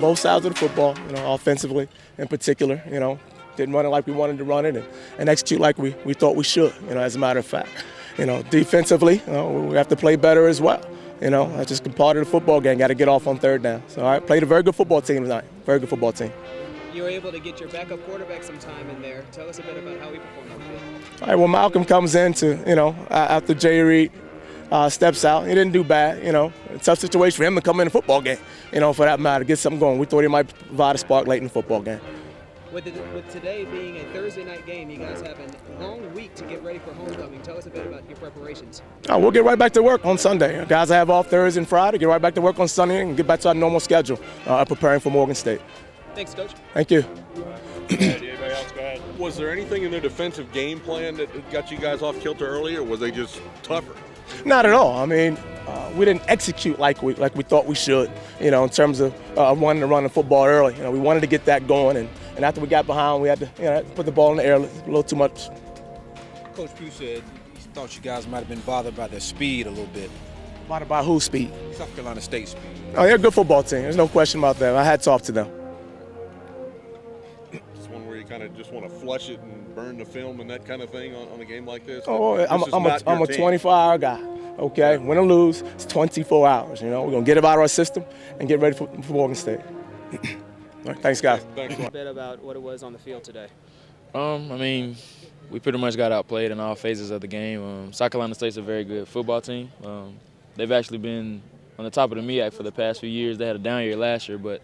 both sides of the football, offensively in particular, didn't run it like we wanted to run it and execute like we thought we should, as a matter of fact. Defensively, we have to play better as well. That's just part of the football game. Got to get off on third down. So I played a very good football team tonight. Very good football team. You were able to get your backup quarterback some time in there. Tell us a bit about how he performed on the field. All right, well, Malcolm comes in to, after Jay Reid steps out. He didn't do bad, A tough situation for him to come in the football game, for that matter, get something going. We thought he might provide a spark late in the football game. With today being a Thursday night game, you guys have a long week to get ready for homecoming. Tell us a bit about your preparations. We'll get right back to work on Sunday. Guys have off Thursday and Friday. Get right back to work on Sunday and get back to our normal schedule, preparing for Morgan State. Thanks, Coach. Thank you. Anybody else? Go ahead. Was there anything in their defensive game plan that got you guys off kilter early, or was they just tougher? Not at all. I mean, we didn't execute like we thought we should, in terms of wanting to run the football early. We wanted to get that going, and after we got behind, we had to put the ball in the air a little too much. Coach Pugh said he thought you guys might have been bothered by their speed a little bit. Bothered by whose speed? South Carolina State speed. Oh, they're a good football team. There's no question about that. I had talked to them. It's one where you kind of just want to flush it and burn the film and that kind of thing on a game like this? Oh, I'm a 24-hour guy. Okay, win or lose, it's 24 hours. We're gonna get it out of our system and get ready for Morgan State. All right, thanks, guys. Thanks a bit about what it was on the field today. I mean, we pretty much got outplayed in all phases of the game. South Carolina State's a very good football team. They've actually been on the top of the MEAC for the past few years. They had a down year last year, but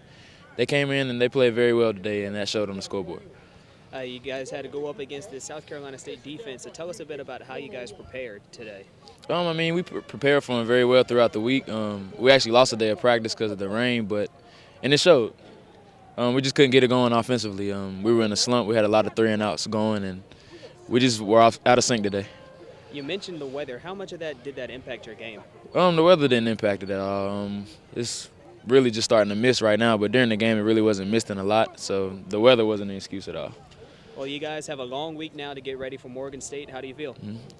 they came in and they played very well today, and that showed on the scoreboard. You guys had to go up against the South Carolina State defense, so tell us a bit about how you guys prepared today. I mean, we prepared for them very well throughout the week. We actually lost a day of practice because of the rain, and it showed. We just couldn't get it going offensively. We were in a slump. We had a lot of 3-and-outs going, and we just were out of sync today. You mentioned the weather. How much of that did that impact your game? The weather didn't impact it at all. It's really just starting to mist right now, but during the game it really wasn't misting a lot, so the weather wasn't an excuse at all. Well, you guys have a long week now to get ready for Morgan State. How do you feel?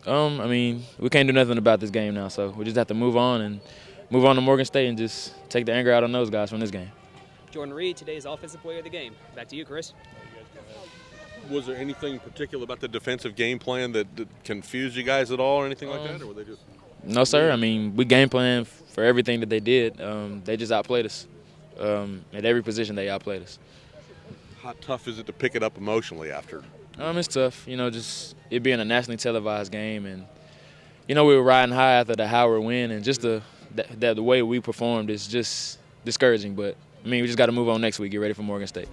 I mean, we can't do nothing about this game now, so we just have to move on to Morgan State and just take the anger out on those guys from this game. Jordan Reid, today's Offensive Player of the Game. Back to you, Chris. Was there anything particular about the defensive game plan that confused you guys at all or anything like that, or were they just? No, sir. I mean, we game planned for everything that they did. They just outplayed us. At every position, they outplayed us. How tough is it to pick it up emotionally after? It's tough, just it being a nationally televised game, and we were riding high after the Howard win, and just the way we performed is just discouraging. But I mean, we just got to move on next week, get ready for Morgan State.